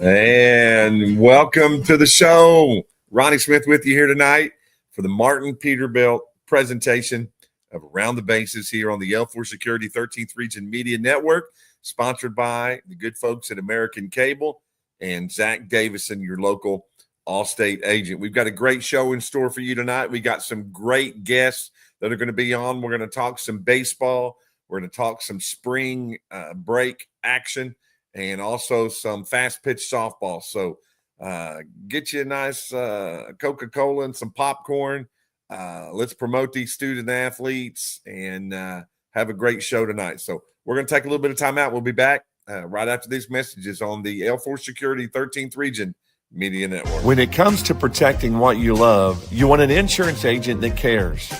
And welcome to the show. Ronnie Smith with you here tonight for the Martin Peterbilt presentation of Around the Bases here on the L4 Security 13th Region Media Network, sponsored by the good folks at American Cable and Zach Davison, your local Allstate agent. We've got a great show in store for you tonight. We got some great guests that are going to be on. We're going to talk some baseball. We're going to talk some spring break action and also some fast pitch softball. So get you a nice Coca-Cola and some popcorn. Let's promote these student athletes and have a great show tonight. So we're going to take a little bit of time out. We'll be back right after these messages on the L4 Security 13th Region Media Network. When it comes to protecting what you love, you want an insurance agent that cares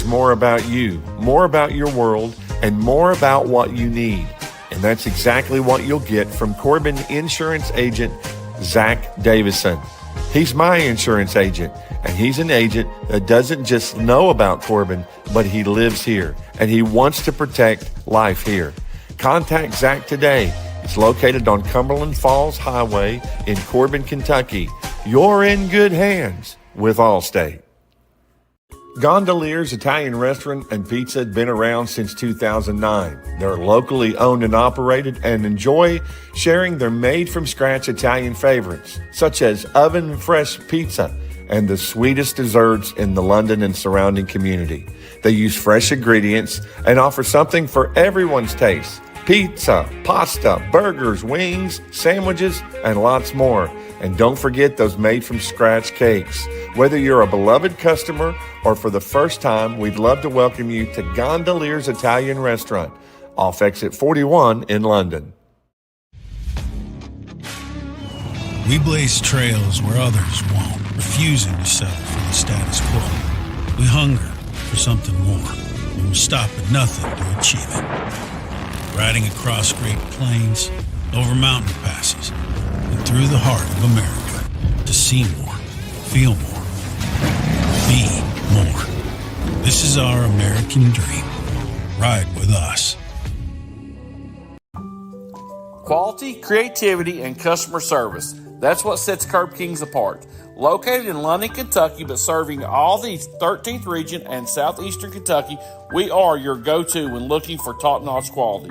more about you, more about your world, and more about what you need. And that's exactly what you'll get from Corbin insurance agent Zach Davison. He's my insurance agent, and he's an agent that doesn't just know about Corbin, but he lives here, and he wants to protect life here. Contact Zach today. It's located on Cumberland Falls Highway in Corbin, Kentucky. You're in good hands with Allstate. Gondolier's Italian Restaurant and Pizza had been around since 2009. They're locally owned and operated and enjoy sharing their made-from-scratch Italian favorites, such as oven-fresh pizza and the sweetest desserts in the London and surrounding community. They use fresh ingredients and offer something for everyone's taste. Pizza, pasta, burgers, wings, sandwiches, and lots more. And don't forget those made-from-scratch cakes. Whether you're a beloved customer or for the first time, we'd love to welcome you to Gondolier's Italian Restaurant, off exit 41 in London. We blaze trails where others won't, refusing to settle for the status quo. We hunger for something more, and we'll stop at nothing to achieve it. Riding across great plains, over mountain passes, and through the heart of America to see more, feel more, be more. This is our American dream. Ride with us. Quality, creativity, and customer service. That's what sets Curb Kings apart. Located in London, Kentucky, but serving all the 13th region and southeastern Kentucky, we are your go-to when looking for top-notch quality.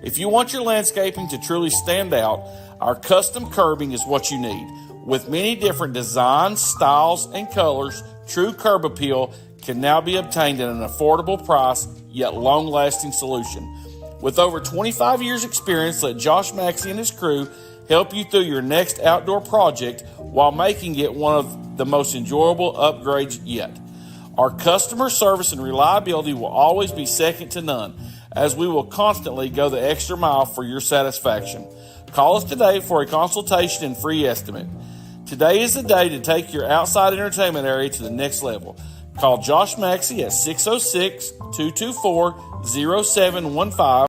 If you want your landscaping to truly stand out, our custom curbing is what you need. With many different designs, styles, and colors, true curb appeal can now be obtained at an affordable price, yet long-lasting solution. With over 25 years experience, let Josh Maxey and his crew help you through your next outdoor project while making it one of the most enjoyable upgrades yet. Our customer service and reliability will always be second to none, as we will constantly go the extra mile for your satisfaction. Call us today for a consultation and free estimate. Today is the day to take your outside entertainment area to the next level. Call Josh Maxey at 606-224-0715.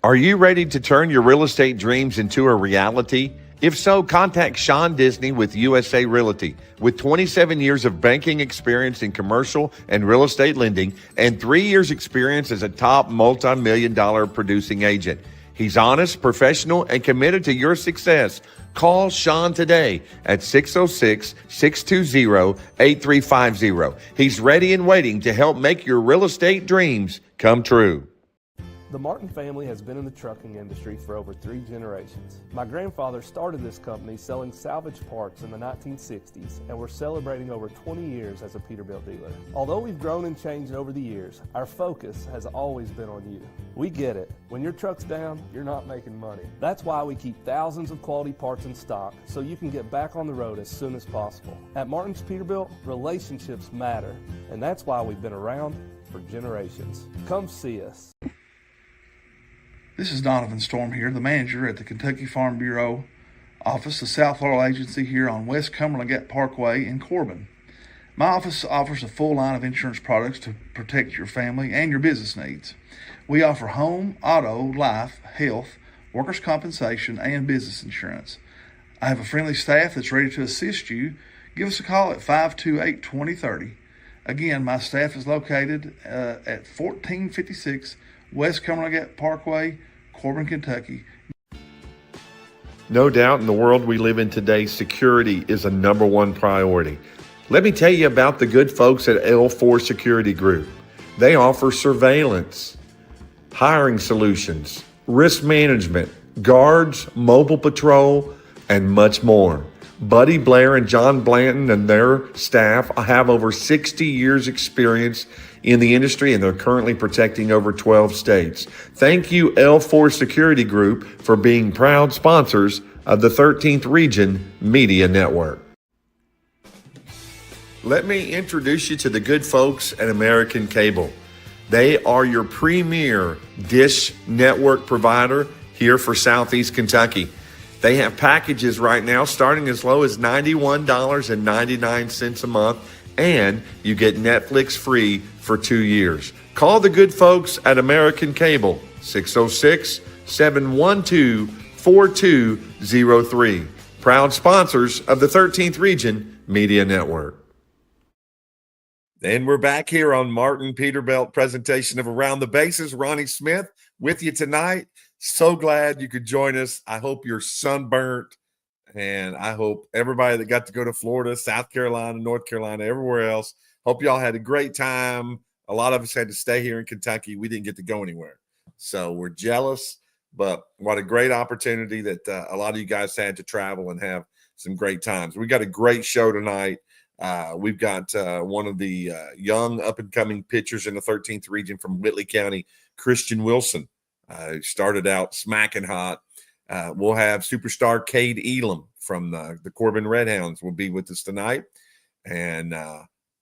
Are you ready to turn your real estate dreams into a reality? If so, contact Sean Disney with USA Realty. With 27 years of banking experience in commercial and real estate lending and 3 years experience as a top multi-million-dollar producing agent. He's honest, professional, and committed to your success. Call Sean today at 606-620-8350. He's ready and waiting to help make your real estate dreams come true. The Martin family has been in the trucking industry for over 3 generations. My grandfather started this company selling salvage parts in the 1960s, and we're celebrating over 20 years as a Peterbilt dealer. Although we've grown and changed over the years, our focus has always been on you. We get it. When your truck's down, you're not making money. That's why we keep thousands of quality parts in stock so you can get back on the road as soon as possible. At Martin's Peterbilt, relationships matter, and that's why we've been around for generations. Come see us. This is Donovan Storm here, the manager at the Kentucky Farm Bureau office, the South Florida agency here on West Cumberland Gap Parkway in Corbin. My office offers a full line of insurance products to protect your family and your business needs. We offer home, auto, life, health, workers' compensation, and business insurance. I have a friendly staff that's ready to assist you. Give us a call at 528-2030. Again, my staff is located at 1456 West Cumberland Gap Parkway, Corbin, Kentucky. No doubt in the world we live in today, security is a number one priority. Let me tell you about the good folks at L4 Security Group. They offer surveillance, hiring solutions, risk management, guards, mobile patrol, and much more. Buddy Blair and John Blanton and their staff have over 60 years experience in the industry, and they're currently protecting over 12 states. Thank you, L4 Security Group, for being proud sponsors of the 13th Region Media Network. Let me introduce you to the good folks at American Cable. They are your premier dish network provider here for Southeast Kentucky. They have packages right now starting as low as $91.99 a month, and you get Netflix free for 2 years. Call the good folks at American Cable, 606-712-4203. Proud sponsors of the 13th Region Media Network. And we're back here on Martin Peterbilt presentation of Around the Bases. Ronnie Smith with you tonight. So glad you could join us. I hope you're sunburnt, and I hope everybody that got to go to Florida, South Carolina, North Carolina, everywhere else, hope y'all had a great time. A lot of us had to stay here in Kentucky. We didn't get to go anywhere. So we're jealous, but what a great opportunity that a lot of you guys had to travel and have some great times. We got a great show tonight. We've got one of the young up-and-coming pitchers in the 13th region from Whitley County, Christian Wilson. Started out smacking hot. We'll have superstar Cade Elam from the Corbin Redhounds will be with us tonight. And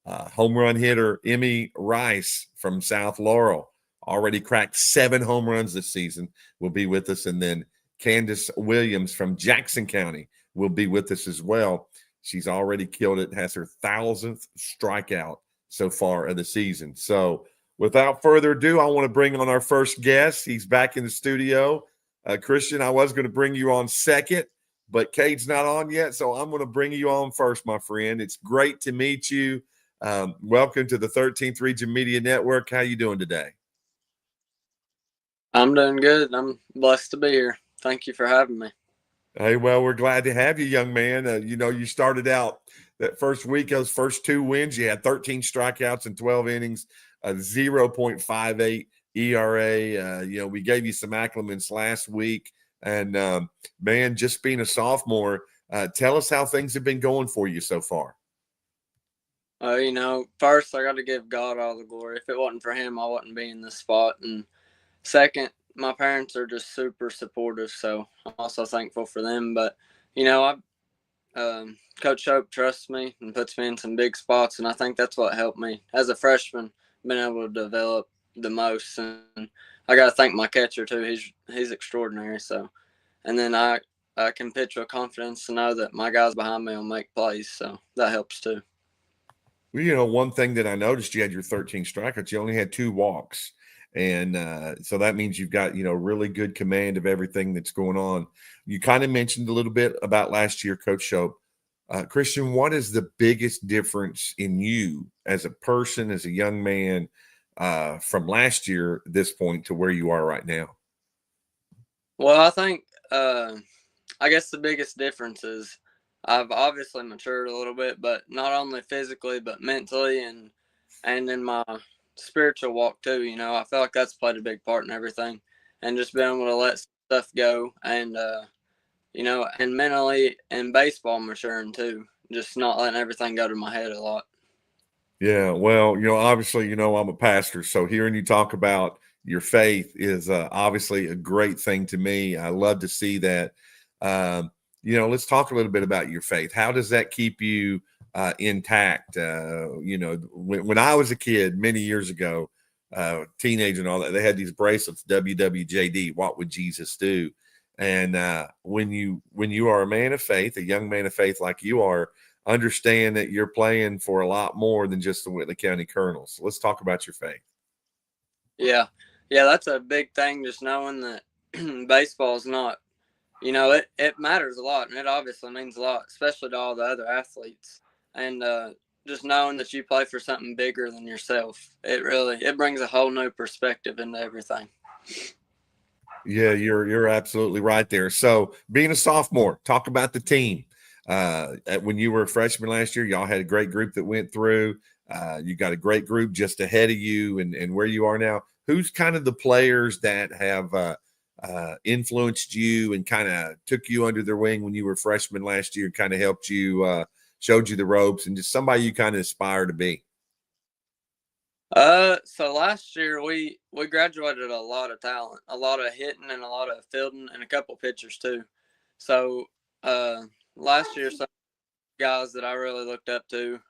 home run hitter Emmy Rice from South Laurel, already cracked 7 home runs this season, will be with us. And then Candace Williams from Jackson County will be with us as well. She's already killed it, has her 1,000th strikeout so far of the season. So without further ado, I want to bring on our first guest. He's back in the studio. Christian, I was going to bring you on second, but Cade's not on yet, so I'm going to bring you on first, my friend. It's great to meet you. Welcome to the 13th Region Media Network. How you doing today? I'm doing good. I'm blessed to be here. Thank you for having me. Hey, well, we're glad to have you, young man. You started out that first week, those first 2 wins. You had 13 strikeouts in 12 innings, a 0.58 ERA. We gave you some acclimates last week. And, man, just being a sophomore, tell us how things have been going for you so far. First, I got to give God all the glory. If it wasn't for him, I wouldn't be in this spot. And second, my parents are just super supportive, so I'm also thankful for them. But, Coach Hope trusts me and puts me in some big spots, and I think that's what helped me. As a freshman, been able to develop the most. And I got to thank my catcher, too. He's extraordinary. So, and then I can pitch with confidence to know that my guys behind me will make plays, so that helps, too. Well, one thing that I noticed, you had your 13 strikeouts. You only had 2 walks. And so that means you've got, really good command of everything that's going on. You kind of mentioned a little bit about last year, Coach Shope. Christian, what is the biggest difference in you as a person, as a young man, from last year at this point to where you are right now? Well, I think, I guess the biggest difference is I've obviously matured a little bit, but not only physically, but mentally and in my spiritual walk too. I feel like that's played a big part in everything, and just being able to let stuff go, and and mentally in baseball maturing too, just not letting everything go to my head a lot. Yeah, well, obviously, I'm a pastor, so hearing you talk about your faith is obviously a great thing to me. I love to see that. Let's talk a little bit about your faith. How does that keep you intact? When I was a kid many years ago, teenager and all that, they had these bracelets, WWJD, what would Jesus do? And when you are a man of faith, a young man of faith like you are, understand that you're playing for a lot more than just the Whitley County Colonels. So let's talk about your faith. Yeah, that's a big thing, just knowing that baseball is not, it matters a lot, and it obviously means a lot, especially to all the other athletes. And just knowing that you play for something bigger than yourself, it brings a whole new perspective into everything. Yeah, you're absolutely right there. So being a sophomore, talk about the team. When you were a freshman last year, y'all had a great group that went through. You got a great group just ahead of you and where you are now. Who's kind of the players that have influenced you and kind of took you under their wing when you were a freshman last year, kind of helped you, showed you the ropes, and just somebody you kind of aspire to be? So last year we graduated a lot of talent, a lot of hitting and a lot of fielding and a couple pitchers too. So uh, last year some guys that I really looked up to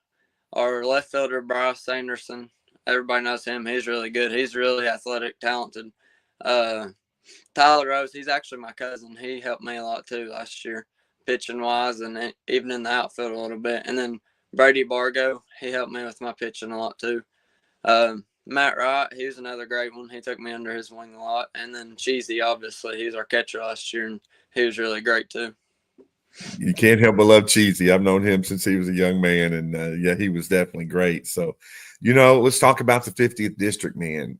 are left fielder Bryce Sanderson. Everybody knows him. He's really good. He's really athletic, talented. Uh, Tyler Rose, he's actually my cousin. He helped me a lot too last year, pitching wise and even in the outfield a little bit. And then Brady Bargo, he helped me with my pitching a lot too. Matt Wright, he was another great one. He took me under his wing a lot. And then Cheesy, obviously, he's our catcher last year, and he was really great too. You can't help but love Cheesy. I've known him since he was a young man, and yeah, he was definitely great. So, let's talk about the 50th district, man.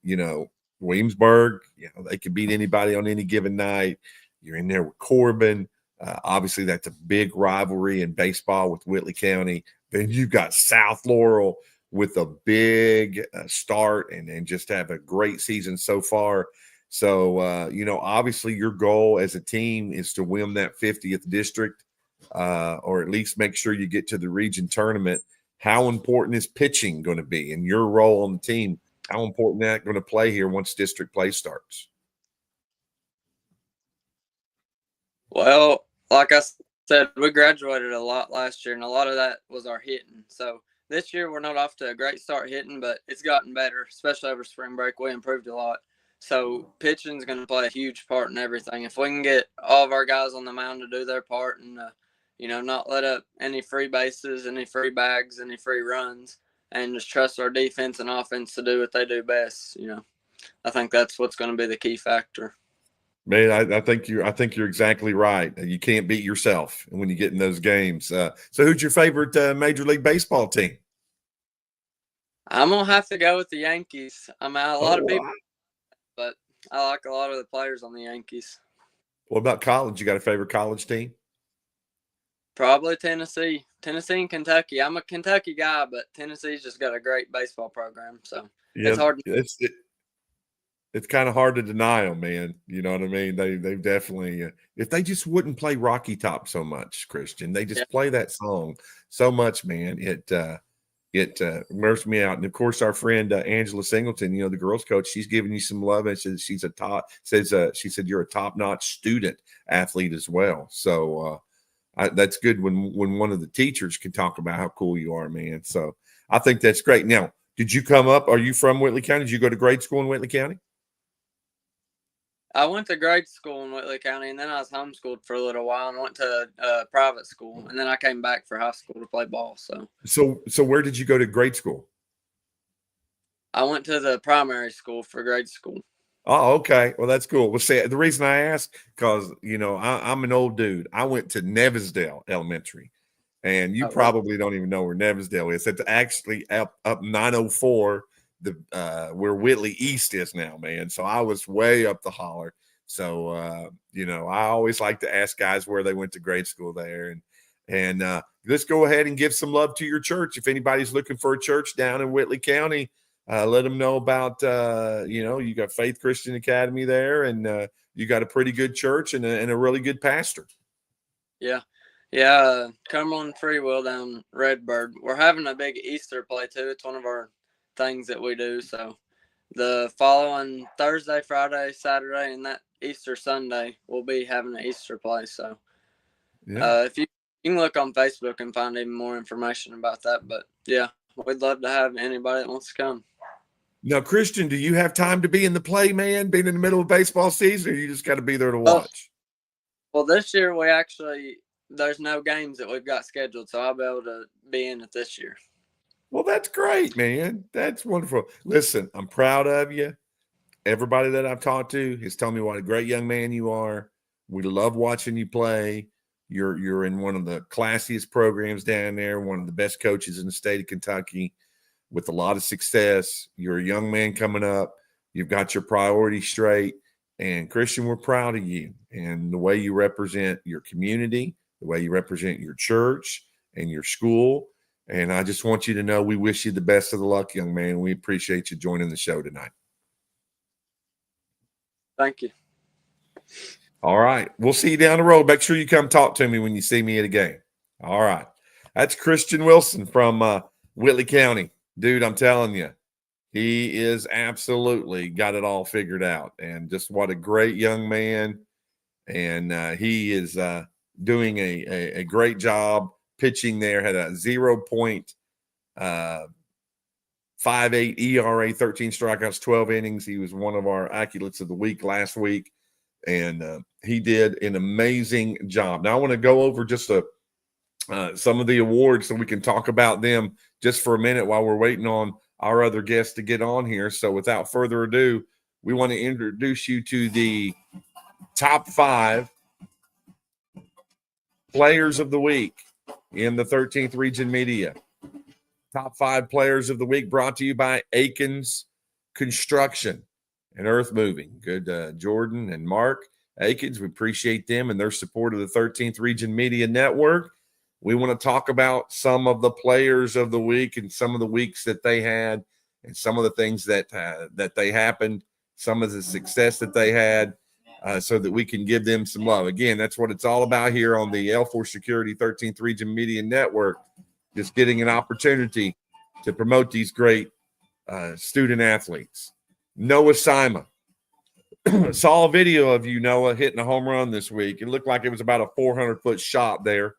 Williamsburg, they can beat anybody on any given night. You're in there with Corbin. Obviously, that's a big rivalry in baseball with Whitley County. Then you've got South Laurel with a big start and just have a great season so far. So, obviously your goal as a team is to win that 50th district or at least make sure you get to the region tournament. How important is pitching going to be and your role on the team? How important is that going to play here once district play starts? Well, like I said, we graduated a lot last year, and a lot of that was our hitting. So this year we're not off to a great start hitting, but it's gotten better, especially over spring break. We improved a lot. So pitching is going to play a huge part in everything. If we can get all of our guys on the mound to do their part and, not let up any free bases, any free bags, any free runs, and just trust our defense and offense to do what they do best, I think that's what's going to be the key factor. Man, I think you're exactly right. You can't beat yourself when you get in those games. So who's your favorite Major League Baseball team? I'm going to have to go with the Yankees. A lot of people, but I like a lot of the players on the Yankees. What about college? You got a favorite college team? Probably Tennessee and Kentucky. I'm a Kentucky guy, but Tennessee's just got a great baseball program. So yeah, it's hard. It's kind of hard to deny them, man. You know what I mean? They've definitely if they just wouldn't play Rocky Top so much, Christian, they just play that song so much, man. It wears me out. And of course, our friend Angela Singleton, the girls' coach, she's giving you some love and says she's she said you're a top-notch student athlete as well. So that's good when one of the teachers can talk about how cool you are, man. So I think that's great. Now, did you come up? Are you from Whitley County? Did you go to grade school in Whitley County? I went to grade school in Whitley County, and then I was homeschooled for a little while and went to private school, and then I came back for high school to play ball. So where did you go to grade school? I went to the primary school for grade school. Oh, okay. Well, that's cool. Well, see, the reason I ask, because, I'm an old dude. I went to Nevisdale Elementary, and you probably don't even know where Nevisdale is. It's actually up 904, where Whitley East is now, man. So I was way up the holler. So, I always like to ask guys where they went to grade school there. And let's go ahead and give some love to your church. If anybody's looking for a church down in Whitley County, let them know about, you got Faith Christian Academy there, and you got a pretty good church and a really good pastor. Yeah. Yeah. Cumberland Free Will down Redbird. We're having a big Easter play too. It's one of our things that we do. So the following Thursday, Friday, Saturday, and that Easter Sunday, we'll be having an Easter play. So if you can look on Facebook and find even more information about that. But yeah, we'd love to have anybody that wants to come. Now, Christian, do you have time to be in the play, man, being in the middle of baseball season, or you just got to be there to watch? Well, this year there's no games that we've got scheduled, so I'll be able to be in it this year. Well, that's great, man. That's wonderful. Listen, I'm proud of you. Everybody that I've talked to has told me what a great young man you are. We love watching you play. You're in one of the classiest programs down there, one of the best coaches in the state of Kentucky, with a lot of success. You're a young man coming up. You've got your priorities straight. And Christian, we're proud of you and the way you represent your community, the way you represent your church and your school. And I just want you to know we wish you the best of the luck, young man. We appreciate you joining the show tonight. Thank you. All right. We'll see you down the road. Make sure you come talk to me when you see me at a game. All right. That's Christian Wilson from Whitley County. Dude, I'm telling you, he is absolutely got it all figured out. And just what a great young man. And he is doing a great job pitching there. Had a 0.58 ERA, 13 strikeouts, 12 innings. He was one of our accolates of the week last week. And he did an amazing job. Now I want to go over just some of the awards so we can talk about them just for a minute while we're waiting on our other guests to get on here. So without further ado, we want to introduce you to the top 5 players of the week in the 13th Region Media. Top 5 players of the week brought to you by Aikens Construction and Earth Moving. Good, Jordan and Mark Aikens. We appreciate them and their support of the 13th Region Media Network. We want to talk about some of the players of the week and some of the weeks that they had and some of the things that they happened, some of the success that they had, so that we can give them some love. Again, that's what it's all about here on the L4 Security 13th Region Media Network, just getting an opportunity to promote these great student athletes. Noah Sima. Saw a video of you, Noah, hitting a home run this week. It looked like it was about a 400-foot shot there.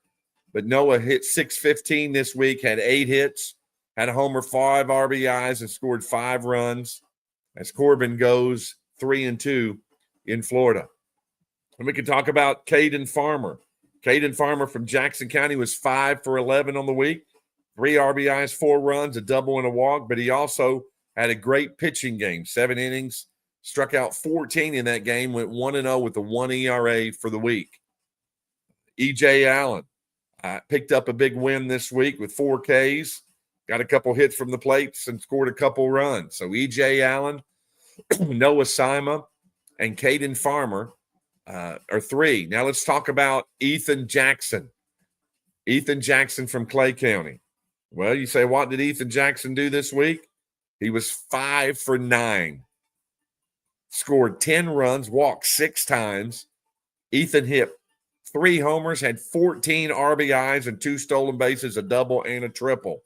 But Noah hit 615 this week, had 8 hits, had a homer, 5 RBIs, and scored 5 runs as Corbin goes 3-2 in Florida. And we can talk about Caden Farmer. Caden Farmer from Jackson County was 5 for 11 on the week, 3 RBIs, 4 runs, a double and a walk. But he also had a great pitching game, 7 innings, struck out 14 in that game, went 1-0 with a 1 ERA for the week. E.J. Allen picked up a big win this week with 4 Ks, got a couple hits from the plates and scored a couple runs. So E.J. Allen, Noah Sima, and Caden Farmer are 3. Now let's talk about Ethan Jackson. Ethan Jackson from Clay County. Well, you say, what did Ethan Jackson do this week? He was 5 for 9. Scored 10 runs, walked 6 times. Ethan hit 3 homers, had 14 RBIs and 2 stolen bases, a double and a triple.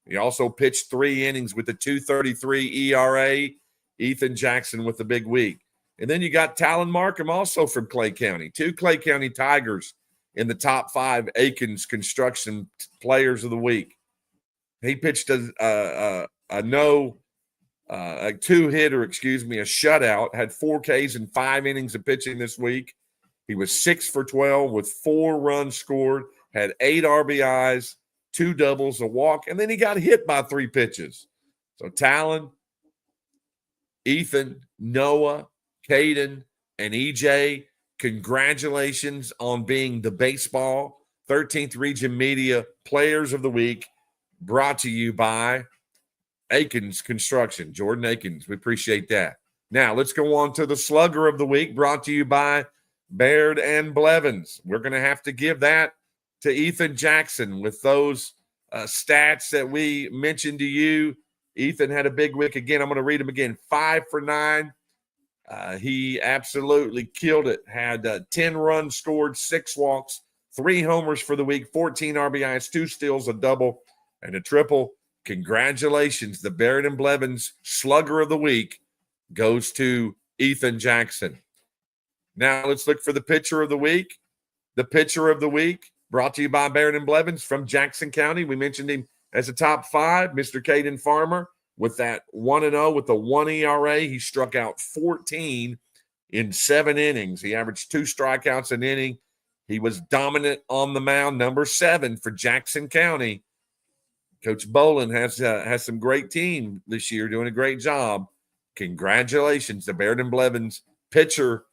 He also pitched 3 innings with a 2.33 ERA. Ethan Jackson with the big week. And then you got Talon Markham also from Clay County. 2 Clay County Tigers in the top 5 Aikens Construction players of the week. He pitched a 2-hitter, a shutout, had 4 Ks and 5 innings of pitching this week. He was 6 for 12 with 4 runs scored, had 8 RBIs, 2 doubles, a walk, and then he got hit by 3 pitches. So Talon, Ethan, Noah, Caden, and EJ, congratulations on being the baseball 13th Region Media Players of the Week, brought to you by Aikens Construction. Jordan Aikens, we appreciate that. Now, let's go on to the Slugger of the Week, brought to you by Baird and Blevins. We're going to have to give that to Ethan Jackson with those stats that we mentioned to you. Ethan had a big week again. I'm going to read them again. 5 for 9. He absolutely killed it. Had 10 runs scored, 6 walks, 3 homers for the week, 14 RBIs, 2 steals, a double, and a triple. Congratulations. The Baird and Blevins Slugger of the Week goes to Ethan Jackson. Now let's look for the Pitcher of the Week. The Pitcher of the Week brought to you by Baird and Blevins from Jackson County. We mentioned him as a top 5, Mr. Caden Farmer, with that 1-0 with a 1 ERA. He struck out 14 in 7 innings. He averaged 2 strikeouts an inning. He was dominant on the mound, number 7 for Jackson County. Coach Bolin has some great team this year, doing a great job. Congratulations to Baird and Blevins Pitcher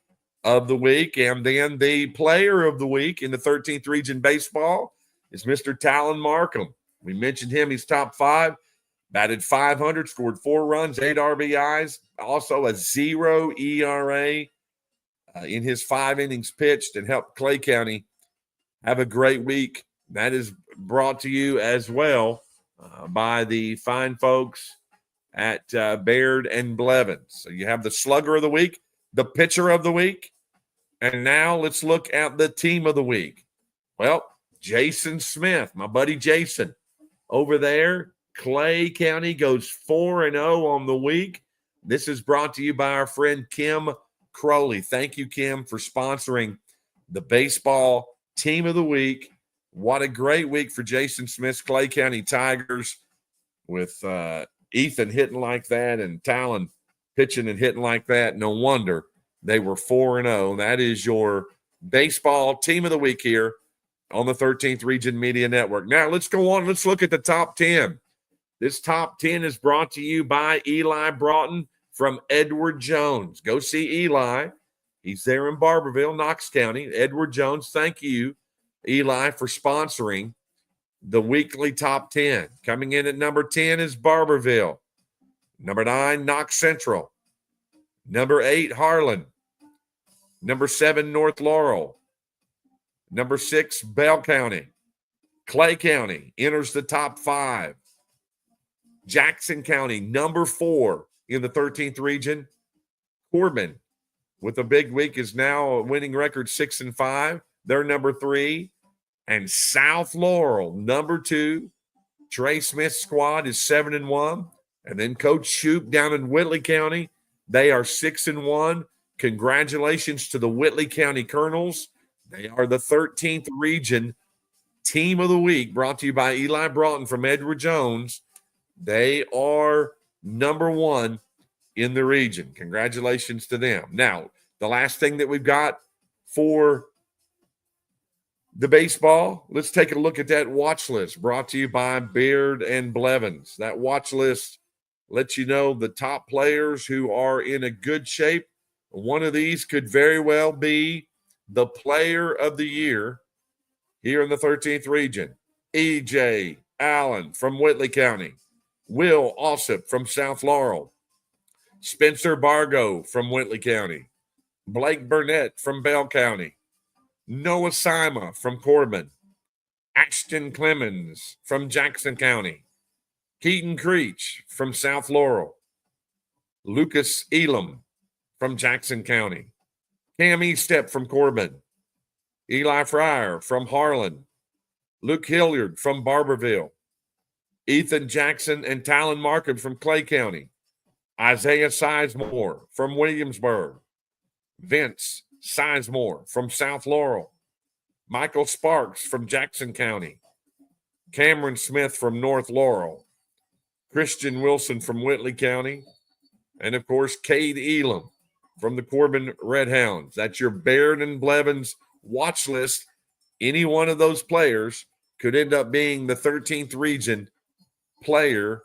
of the Week. And then the Player of the Week in the 13th Region Baseball is Mr. Talon Markham. We mentioned him. He's top 5, batted .500, scored 4 runs, 8 RBIs, also a 0 ERA. in his 5 innings pitched and helped Clay County have a great week. That is brought to you as well by the fine folks at Baird and Blevins. So you have the slugger of the week, the pitcher of the week, and now let's look at the team of the week. Well, Jason Smith, my buddy Jason, over there, Clay County goes 4-0 on the week. This is brought to you by our friend Kim Crowley. Thank you, Kim, for sponsoring the baseball team of the week. What a great week for Jason Smith's Clay County Tigers with Ethan hitting like that and Talon pitching and hitting like that. No wonder they were 4-0. That is your baseball team of the week here on the 13th Region Media Network. Now, let's go on. Let's look at the top 10. This top 10 is brought to you by Eli Broughton from Edward Jones. Go see Eli. He's there in Barberville, Knox County. Edward Jones, thank you, Eli, for sponsoring the weekly top 10. Coming in at number 10 is Barberville. Number 9, Knox Central. Number 8, Harlan. Number 7, North Laurel. Number 6, Bell County. Clay County enters the top 5. Jackson County, number 4 in the 13th region. Corbin, with a big week, is now a winning record 6-5. They're number 3. And South Laurel, number 2. Trey Smith's squad is 7-1. And then Coach Shoup down in Whitley County, they are 6-1. Congratulations to the Whitley County Colonels. They are the 13th region team of the week, brought to you by Eli Broughton from Edward Jones. They are number 1 in the region. Congratulations to them. Now, the last thing that we've got for the baseball, let's take a look at that watch list brought to you by Beard and Blevins. That watch list lets you know the top players who are in a good shape. One of these could very well be the player of the year here in the 13th region. E.J. Allen from Whitley County. Will Alsop from South Laurel. Spencer Bargo from Whitley County. Blake Burnett from Bell County. Noah Sima from Corbin. Ashton Clemens from Jackson County. Keaton Creech from South Laurel. Lucas Elam from Jackson County. Cam Estep from Corbin. Eli Fryer from Harlan. Luke Hilliard from Barberville. Ethan Jackson and Talon Markham from Clay County. Isaiah Sizemore from Williamsburg. Vince Sizemore from South Laurel. Michael Sparks from Jackson County. Cameron Smith from North Laurel. Christian Wilson from Whitley County. And, of course, Cade Elam from the Corbin Red Hounds. That's your Baird and Blevins watch list. Any one of those players could end up being the 13th region player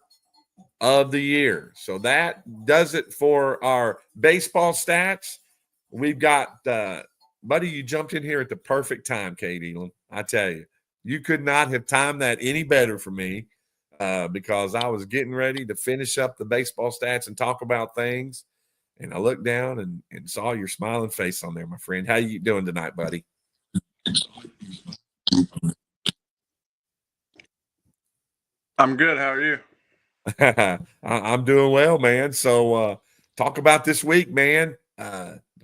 of the year. So that does it for our baseball stats. We've got, buddy, you jumped in here at the perfect time, Cade Elam. I tell you, you could not have timed that any better for me because I was getting ready to finish up the baseball stats and talk about things. And I looked down and saw your smiling face on there, my friend. How you doing tonight, buddy? I'm good. How are you? I'm doing well, man. So talk about this week, man.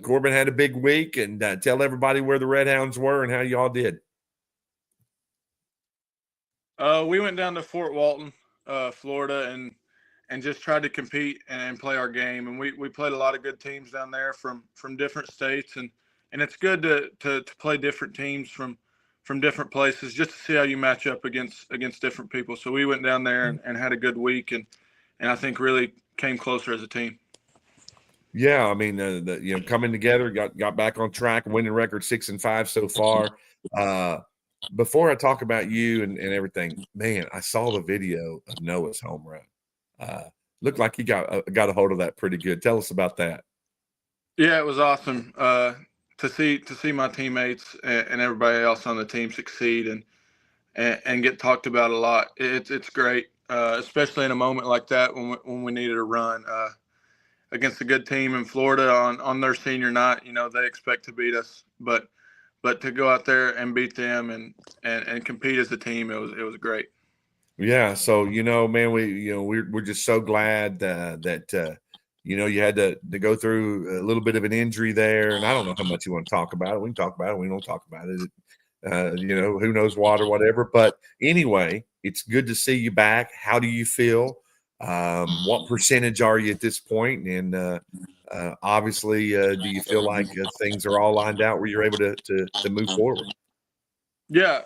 Corbin had a big week, and tell everybody where the Red Hounds were and how y'all did. We went down to Fort Walton, Florida, and just tried to compete and play our game. And we played a lot of good teams down there from different states, and it's good to play different teams from different places just to see how you match up against different people. So we went down there and had a good week, and I think really came closer as a team. Yeah, I mean, coming together, got back on track, winning record 6-5 so far. Before I talk about you and everything, man, I saw the video of Noah's home run. Looked like he got a hold of that pretty good. Tell us about that. Yeah, it was awesome to see my teammates and everybody else on the team succeed and get talked about a lot. It's great, especially in a moment like that when we needed a run. against a good team in Florida on their senior night. You know, they expect to beat us, but to go out there and beat them and compete as a team, it was great. Yeah. So, man, we're just so glad that you had to go through a little bit of an injury there. And I don't know how much you want to talk about it. We can talk about it. We don't talk about it. Who knows what or whatever. But anyway, it's good to see you back. How do you feel? What percentage are you at this point? And obviously, do you feel like things are all lined out where you're able to move forward? Yeah,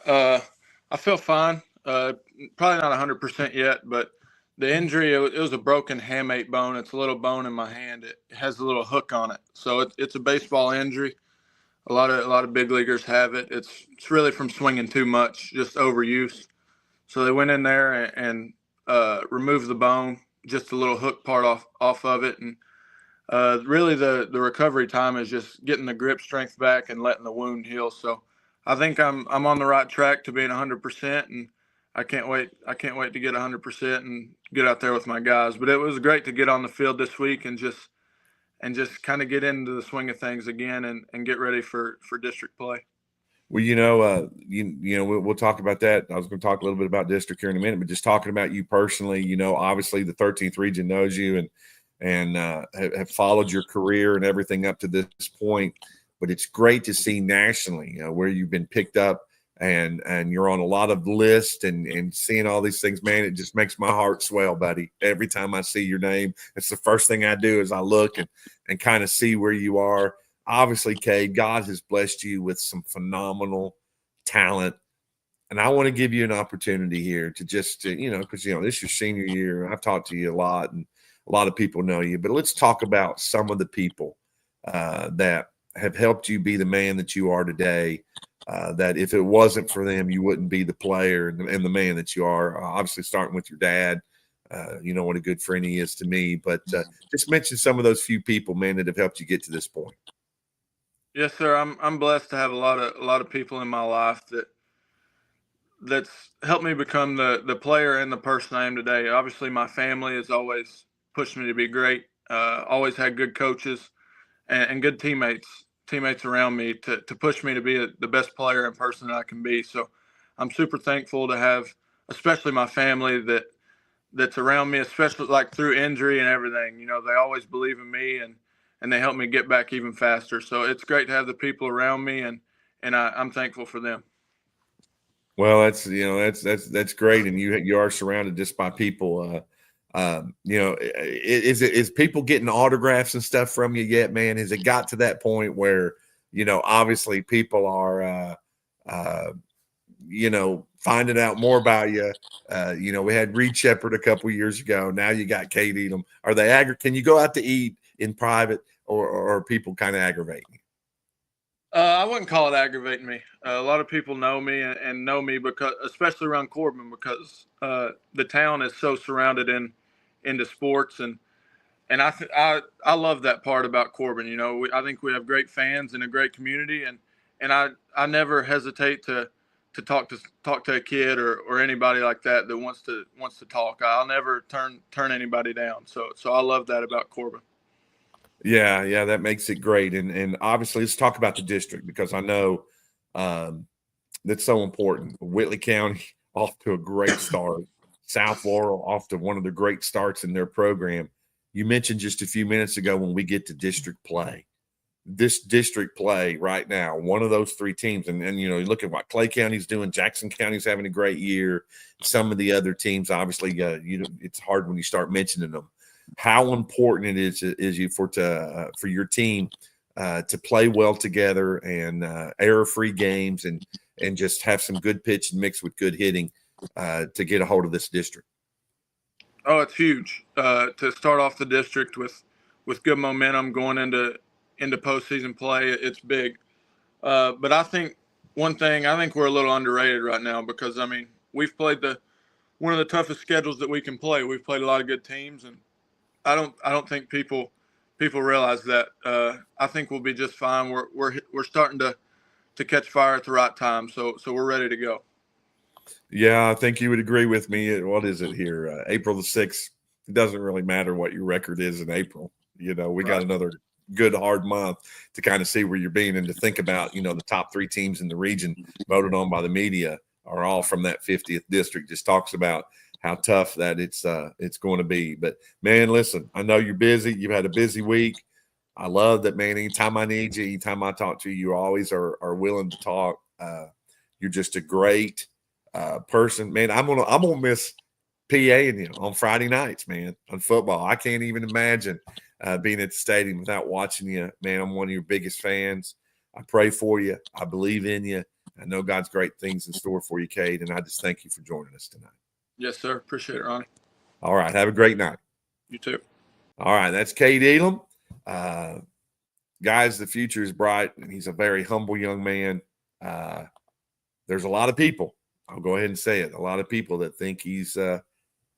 I feel fine. Probably not 100% yet, but the injury, it was a broken hamate bone. It's a little bone in my hand. It has a little hook on it. So it's a baseball injury. A lot of big leaguers have it. It's really from swinging too much, just overuse. So they went in there and removed the bone, just a little hook part off of it, and really the recovery time is just getting the grip strength back and letting the wound heal. So I think I'm on the right track to being 100%, and I can't wait to get 100% and get out there with my guys. But it was great to get on the field this week and just kind of get into the swing of things again and get ready for district play. Well, we'll talk about that. I was going to talk a little bit about district here in a minute, but just talking about you personally, obviously the 13th region knows you and have followed your career and everything up to this point. But it's great to see nationally where you've been picked up and you're on a lot of lists and seeing all these things, man. It just makes my heart swell, buddy. Every time I see your name, it's the first thing I do is I look and kind of see where you are. Obviously, Cade, God has blessed you with some phenomenal talent. And I want to give you an opportunity here to just, because, this is your senior year. I've talked to you a lot and a lot of people know you. But let's talk about some of the people that have helped you be the man that you are today, that if it wasn't for them, you wouldn't be the player and the man that you are. Obviously, starting with your dad. You know what a good friend he is to me. But just mention some of those few people, man, that have helped you get to this point. Yes, sir. I'm blessed to have a lot of people in my life that's helped me become the player and the person I am today. Obviously, my family has always pushed me to be great. Always had good coaches and good teammates around me to push me to be the best player and person that I can be. So I'm super thankful to have, especially my family that's around me, especially like through injury and everything. They always believe in me and they help me get back even faster. So it's great to have the people around me, and I'm thankful for them. Well, that's great, and you are surrounded just by people. Is people getting autographs and stuff from you yet, man? Has it got to that point where obviously people are finding out more about you? We had Reed Shepard a couple years ago. Now you got Cade Edom. Are they Can you go out to eat in private, or are people kind of aggravating you? I wouldn't call it aggravating me. A lot of people know me and know me because, especially around Corbin, because the town is so surrounded into sports, and I love that part about Corbin. I think we have great fans and a great community, and I never hesitate to talk to a kid or anybody like that wants to talk. I'll never turn anybody down. So I love that about Corbin. Yeah, that makes it great. And obviously, let's talk about the district, because I know that's so important. Whitley County off to a great start. South Laurel off to one of the great starts in their program. You mentioned just a few minutes ago when we get to district play. This district play right now, one of those three teams, and you look at what Clay County's doing. Jackson County's having a great year. Some of the other teams, obviously, it's hard when you start mentioning them. How important it is for your team to play well together and error-free games and just have some good pitching mixed with good hitting to get a hold of this district. Oh, it's huge to start off the district with good momentum going into postseason play. It's big, but I think we're a little underrated right now because we've played one of the toughest schedules that we can play. We've played a lot of good teams, and I don't think people realize that. I think we'll be just fine. We're starting to catch fire at the right time, so we're ready to go. Yeah, I think you would agree with me. What is it here? April the 6th. It doesn't really matter what your record is in April. We got another good hard month to kind of see where you're being and to think about, the top 3 teams in the region voted on by the media are all from that 50th district. Just talks about how tough that it's going to be. But man, listen, I know you're busy. You've had a busy week. I love that, man. Anytime I need you, anytime I talk to you, you always are willing to talk. You're just a great person, man. I'm gonna miss PAing you on Friday nights, man, on football. I can't even imagine being at the stadium without watching you, man. I'm one of your biggest fans. I pray for you. I believe in you. I know God's great things in store for you, Cade, and I just thank you for joining us tonight. Yes, sir. Appreciate it, Ronnie. All right. Have a great night. You too. All right. That's Cade Elam. Guys, the future is bright, and he's a very humble young man. There's a lot of people, I'll go ahead and say it, a lot of people that think he's going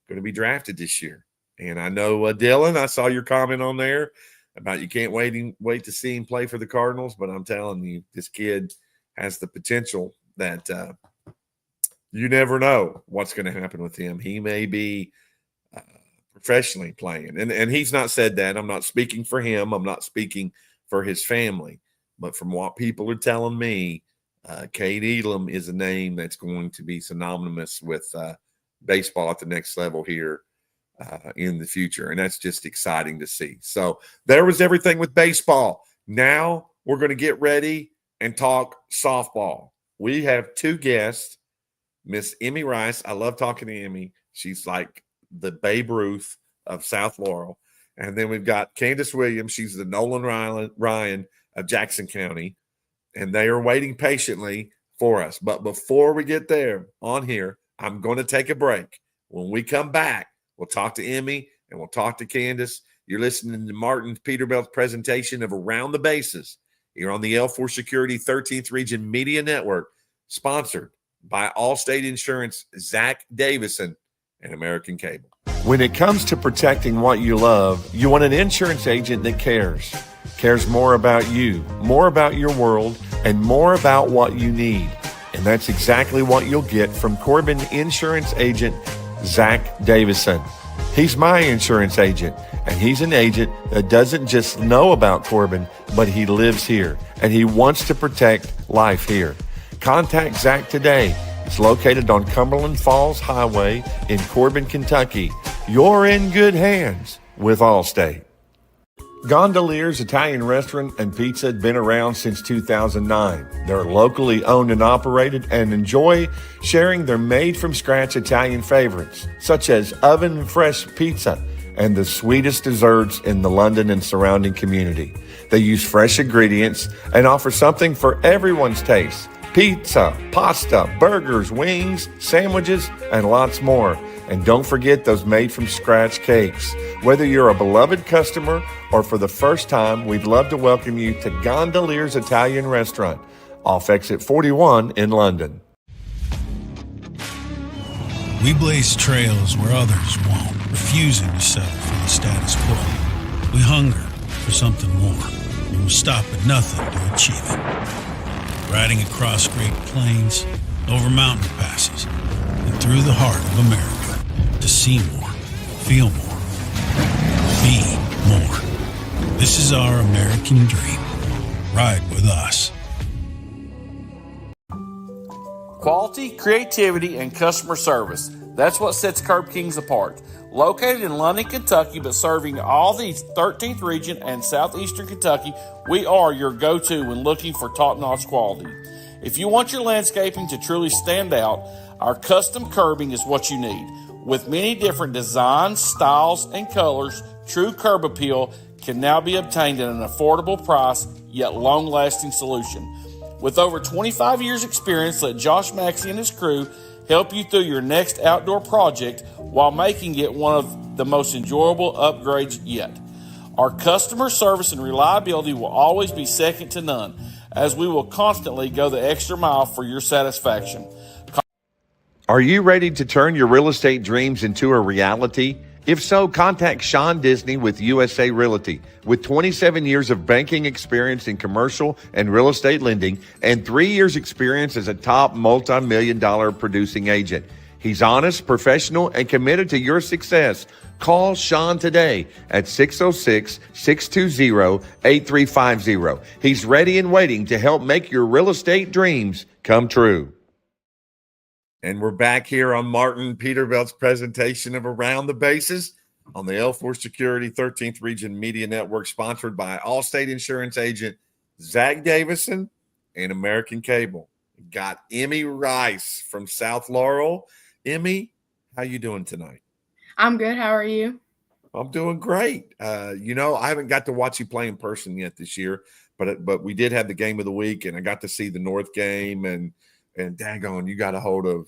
to be drafted this year. And I know, Dylan, I saw your comment on there about you can't wait to see him play for the Cardinals, but I'm telling you, this kid has the potential that you never know what's going to happen with him. He may be professionally playing. And he's not said that. I'm not speaking for him. I'm not speaking for his family. But from what people are telling me, Cade Elam is a name that's going to be synonymous with baseball at the next level here in the future. And that's just exciting to see. So there was everything with baseball. Now we're going to get ready and talk softball. We have 2 guests, Miss Emmy Rice. I love talking to Emmy. She's like the Babe Ruth of South Laurel. And then we've got Candace Williams. She's the Nolan Ryan of Jackson County. And they are waiting patiently for us. But before we get there on here, I'm going to take a break. When we come back, we'll talk to Emmy and we'll talk to Candace. You're listening to Martin Peterbilt presentation of Around the Bases here on the L4 Security 13th Region Media Network, sponsored by Allstate Insurance, Zach Davison, and American Cable. When it comes to protecting what you love, you want an insurance agent that cares more about you, more about your world, and more about what you need. And that's exactly what you'll get from Corbin Insurance Agent Zach Davison. He's my insurance agent, and he's an agent that doesn't just know about Corbin, but he lives here, and he wants to protect life here. Contact Zach today. It's located on Cumberland Falls Highway in Corbin, Kentucky. You're in good hands with Allstate. Gondolier's Italian Restaurant and Pizza had been around since 2009. They're locally owned and operated and enjoy sharing their made-from-scratch Italian favorites, such as oven-fresh pizza and the sweetest desserts in the London and surrounding community. They use fresh ingredients and offer something for everyone's taste. Pizza, pasta, burgers, wings, sandwiches, and lots more. And don't forget those made-from-scratch cakes. Whether you're a beloved customer or for the first time, we'd love to welcome you to Gondolier's Italian Restaurant, off exit 41 in London. We blaze trails where others won't, refusing to settle for the status quo. We hunger for something more, and we'll stop at nothing to achieve it. Riding across great plains, over mountain passes, and through the heart of America. To see more, feel more, be more. This is our American dream. Ride with us. Quality, creativity, and customer service. That's what sets Curb Kings apart. Located in London, Kentucky, but serving all the 13th region and southeastern Kentucky, we are your go-to when looking for top-notch quality. If you want your landscaping to truly stand out, our custom curbing is what you need. With many different designs, styles, and colors, true curb appeal can now be obtained at an affordable price, yet long-lasting solution. With over 25 years experience, let Josh Maxey and his crew help you through your next outdoor project while making it one of the most enjoyable upgrades yet. Our customer service and reliability will always be second to none, as we will constantly go the extra mile for your satisfaction. Are you ready to turn your real estate dreams into a reality? If so, contact Sean Disney with USA Realty. With 27 years of banking experience in commercial and real estate lending and 3 years experience as a top multi-million-dollar producing agent, He's honest, professional, and committed to your success. Call Sean today at 606-620-8350. He's ready and waiting to help make your real estate dreams come true. And we're back here on Martin Peterbilt's presentation of Around the Bases on the L4 Security 13th Region Media Network, sponsored by Allstate Insurance Agent Zach Davison and American Cable. Got Emmy Rice from South Laurel. Emmy, how you doing tonight? I'm good. How are you? I'm doing great. I haven't got to watch you play in person yet this year, but we did have the game of the week, and I got to see the North game, and daggone, you got a hold of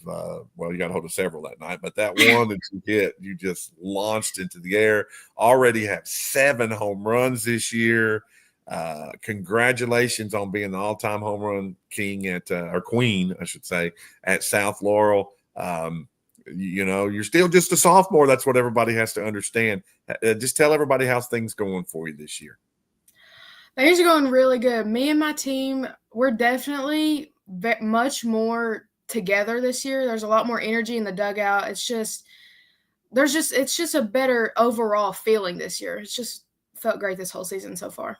several that night, but that one that you hit, you just launched into the air. Already have 7 home runs this year. Congratulations on being the all-time home run king or queen, I should say, at South Laurel. You're still just a sophomore. That's what everybody has to understand. Just tell everybody how's things going for you this year. Things are going really good. Me and my team, we're definitely much more together this year. There's a lot more energy in the dugout. It's just a better overall feeling this year. It's just felt great this whole season so far.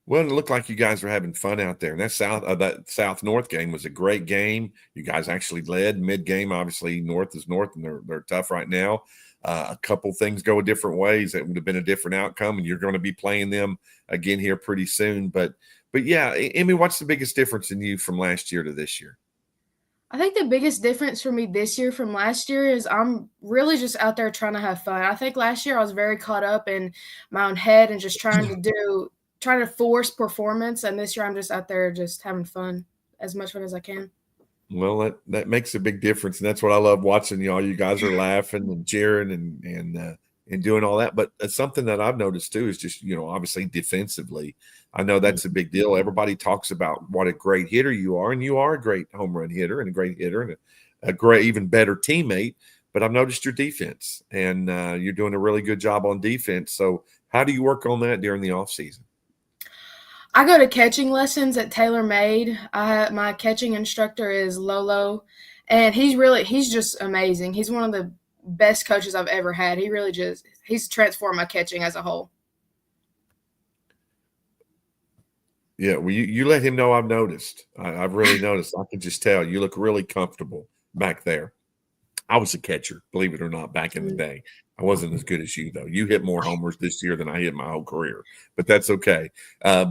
Well, it looked like you guys were having fun out there. And that South-North game was a great game. You guys actually led mid-game. Obviously, North is North, and they're tough right now. A couple things go different ways. It would have been a different outcome, and you're going to be playing them again here pretty soon. But yeah, Emmy, what's the biggest difference in you from last year to this year? I think the biggest difference for me this year from last year is I'm really just out there trying to have fun. I think last year I was very caught up in my own head and just trying to force performance, and this year I'm just out there just having fun, as much fun as I can. Well, that makes a big difference, and that's what I love watching. You guys are laughing and cheering and doing all that. But something that I've noticed too is just obviously defensively. I know that's a big deal. Everybody talks about what a great hitter you are, and you are a great home run hitter and a great hitter and a great, even better teammate. But I've noticed your defense, and you're doing a really good job on defense. So how do you work on that during the off season? I go to catching lessons at Taylor Made. My catching instructor is Lolo, and he's just amazing. He's one of the best coaches I've ever had. He's transformed my catching as a whole. Yeah, well, you let him know I've noticed. I've really noticed. I can just tell you look really comfortable back there. I was a catcher, believe it or not, back in the day. I wasn't as good as you, though. You hit more homers this year than I hit my whole career, but that's okay. But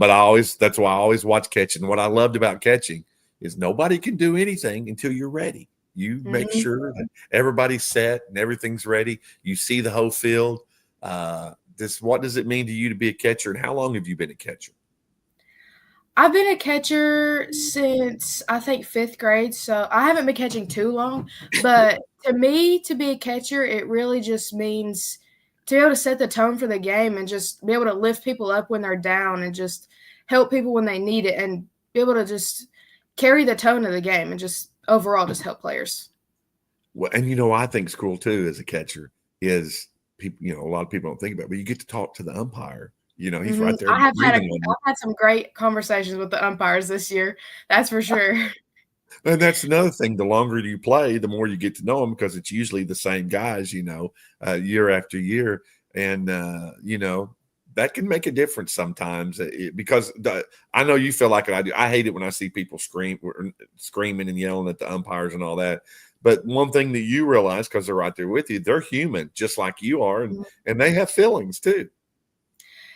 that's why I always watch catching. What I loved about catching is nobody can do anything until you're ready. You make sure that everybody's set and everything's ready. You see the whole field. What does it mean to you to be a catcher, and how long have you been a catcher? I've been a catcher since, I think, 5th grade, so I haven't been catching too long. But to me, to be a catcher, it really just means to be able to set the tone for the game and just be able to lift people up when they're down and just help people when they need it and be able to just carry the tone of the game and just overall just help players. Well, and I think it's cool too as a catcher is people, a lot of people don't think about it, but you get to talk to the umpire. He's right there. I've had some great conversations with the umpires this year. That's for sure. And that's another thing. The longer you play, the more you get to know them because it's usually the same guys, year after year. And, that can make a difference sometimes because I know you feel like it. I do. I hate it when I see people screaming and yelling at the umpires and all that. But one thing that you realize, because they're right there with you, they're human just like you are, and they have feelings too.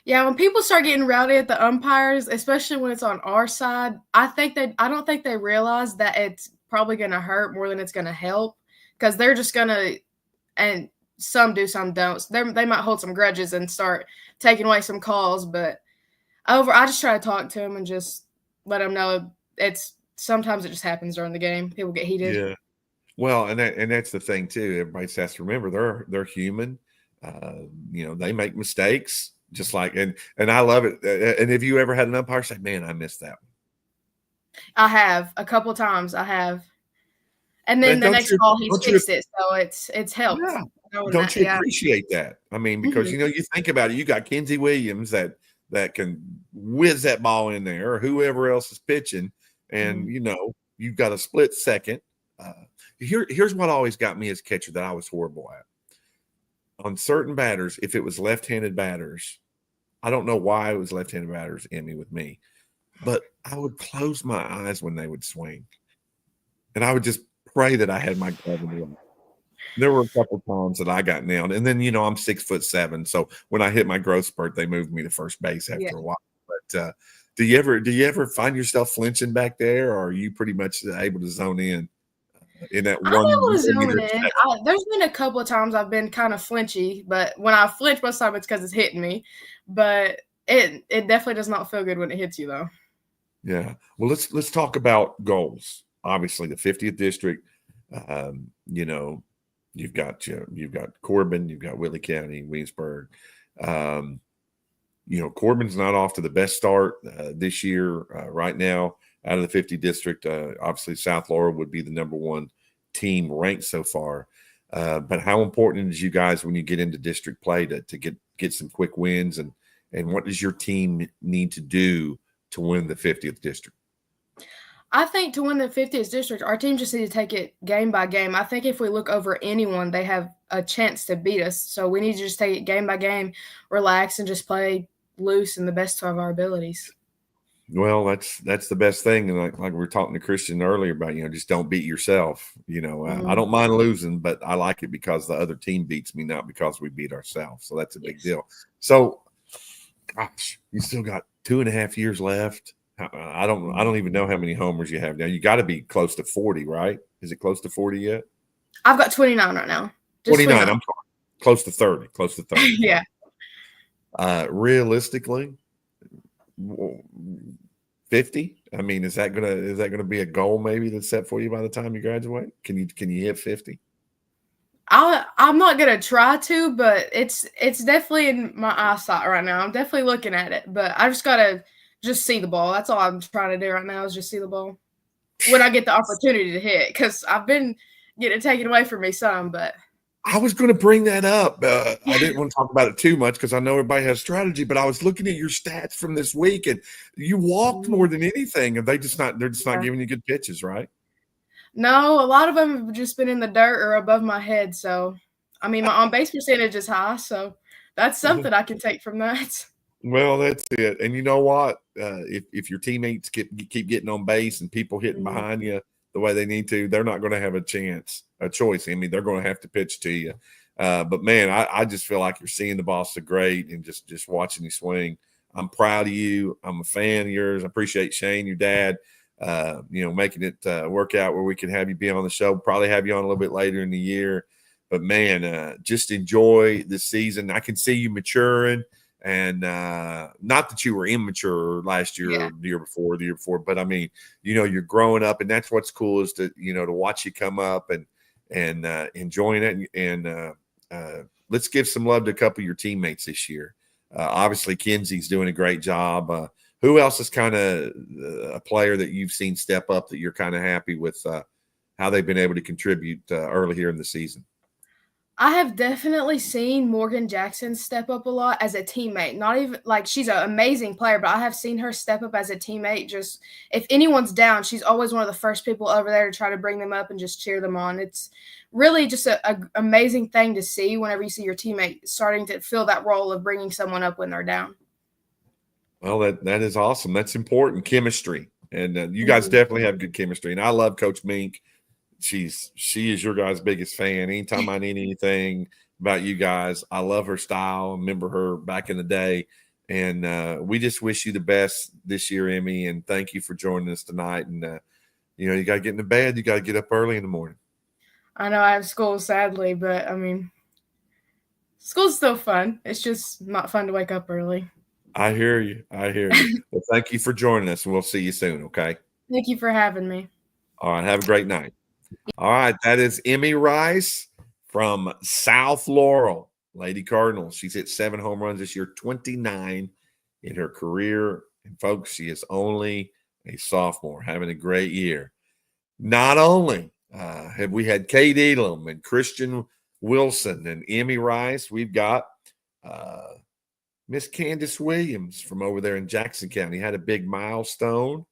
Yeah, when people start getting rowdy at the umpires, especially when it's on our side, I don't think they realize that it's probably going to hurt more than it's going to help because they're just going to, and some do, some don't. They might hold some grudges and start taking away some calls, but I just try to talk to them and just let them know sometimes it just happens during the game. People get heated. Yeah. Well, and that's the thing too. Everybody has to remember they're human. They make mistakes. Just like, and I love it. And have you ever had an umpire say, "Man, I missed that one"? I have a couple times. I have, and then the next call he fixed it, so it's helped. Yeah. Don't you appreciate that? I mean, because you think about it, you got Kenzie Williams that can whiz that ball in there, or whoever else is pitching, and you've got a split second. here's what always got me as catcher that I was horrible at. On certain batters, if it was left-handed batters, I don't know why it was left-handed batters in me with me, but I would close my eyes when they would swing, and I would just pray that I had my glove in the right. There were a couple times that I got nailed, and then I'm 6'7", so when I hit my growth spurt, they moved me to first base after a while. But do you ever find yourself flinching back there, or are you pretty much able to zone in that I'm one? able to zone in. There's been a couple of times I've been kind of flinchy, but when I flinch most of the time, it's because it's hitting me. But it definitely does not feel good when it hits you, though. Yeah. Well, let's talk about goals. Obviously, the 50th district. You've got Corbin, you've got Whitley County, Williamsburg. Corbin's not off to the best start this year right now out of the 50 district. Obviously, South Laurel would be the number one team ranked so far. But how important is you guys when you get into district play to get some quick wins, and what does your team need to do to win the 50th district? I think to win the 50th district, our team just need to take it game by game. I think if we look over anyone, they have a chance to beat us. So we need to just take it game by game, relax, and just play loose in the best of our abilities. Well, that's the best thing. And like we were talking to Christian earlier about, just don't beat yourself. I don't mind losing, but I like it because the other team beats me, not because we beat ourselves. So that's a big deal. So, gosh, you still got 2.5 years left. I don't even know how many homers you have now. You got to be close to 40, right? Is it close to 40 yet? I've got 29 right now. 29. I'm sorry. Close to 30. Close to 30. Yeah. Realistically, 50. I mean, is that gonna be a goal maybe that's set for you by the time you graduate? Can you hit 50? I'm not gonna try to, but it's definitely in my eyesight right now. I'm definitely looking at it, but I just gotta see the ball. That's all I'm trying to do right now is just see the ball when I get the opportunity to hit, because I've been getting it taken away from me some. But I was going to bring that up. I didn't want to talk about it too much because I know everybody has strategy, but I was looking at your stats from this week, and you walked more than anything, and they're just not giving you good pitches, right? No, a lot of them have just been in the dirt or above my head. So, I mean, my on-base percentage is high, so that's something I can take from that. Well, that's it. And you know what? If your teammates keep getting on base and people hitting behind you the way they need to, they're not going to have a choice. I mean, they're going to have to pitch to you. But, man, I just feel like you're seeing the ball so great and just watching you swing. I'm proud of you. I'm a fan of yours. I appreciate Shane, your dad, making it work out where we can have you be on the show, probably have you on a little bit later in the year. But, man, just enjoy the season. I can see you maturing. And not that you were immature last year or the year before, but I mean, you're growing up, and that's what's cool is to watch you come up and enjoying it. And let's give some love to a couple of your teammates this year. Obviously, Kenzie's doing a great job. Who else is kind of a player that you've seen step up that you're kind of happy with how they've been able to contribute early here in the season? I have definitely seen Morgan Jackson step up a lot as a teammate. Not even like she's an amazing player, but I have seen her step up as a teammate. Just if anyone's down, she's always one of the first people over there to try to bring them up and just cheer them on. It's really just an amazing thing to see whenever you see your teammate starting to fill that role of bringing someone up when they're down. Well, that is awesome. That's important. Chemistry. And you guys definitely have good chemistry. And I love Coach Mink. She is your guys' biggest fan. Anytime I need anything about you guys, I love her style. I remember her back in the day. And we just wish you the best this year, Emmy. And thank you for joining us tonight. And, you got to get into bed. You got to get up early in the morning. I know I have school, sadly, but, I mean, school's still fun. It's just not fun to wake up early. I hear you. Well, thank you for joining us, and we'll see you soon, okay? Thank you for having me. All right. Have a great night. All right, that is Emmy Rice from South Laurel, Lady Cardinals. She's hit 7 home runs this year, 29 in her career. And, folks, she is only a sophomore, having a great year. Not only have we had Kate Elam and Christian Wilson and Emmy Rice, we've got Miss Candace Williams from over there in Jackson County. Had a big milestone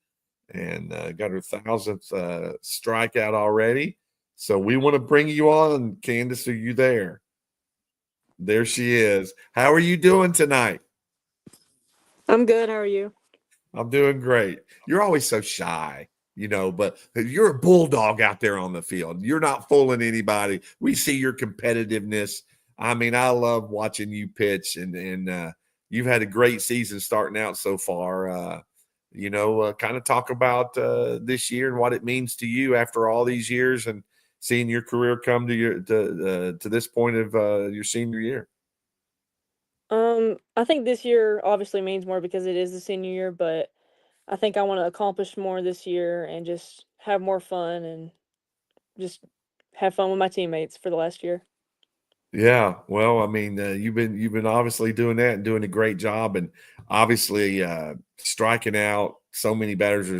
and got her 1,000th strikeout already. So we want to bring you on. Candace, are you there? There she is. How are you doing tonight? I'm good. How are you? I'm doing great. You're always so shy, but you're a bulldog out there on the field. You're not fooling anybody. We see your competitiveness. I mean, I love watching you pitch, and you've had a great season starting out so far. Kind of talk about this year and what it means to you after all these years and seeing your career come to this point of your senior year. I think this year obviously means more because it is the senior year, but I think I want to accomplish more this year and just have more fun and just have fun with my teammates for the last year. Yeah, well, I mean, you've been obviously doing that and doing a great job, and obviously striking out so many batters.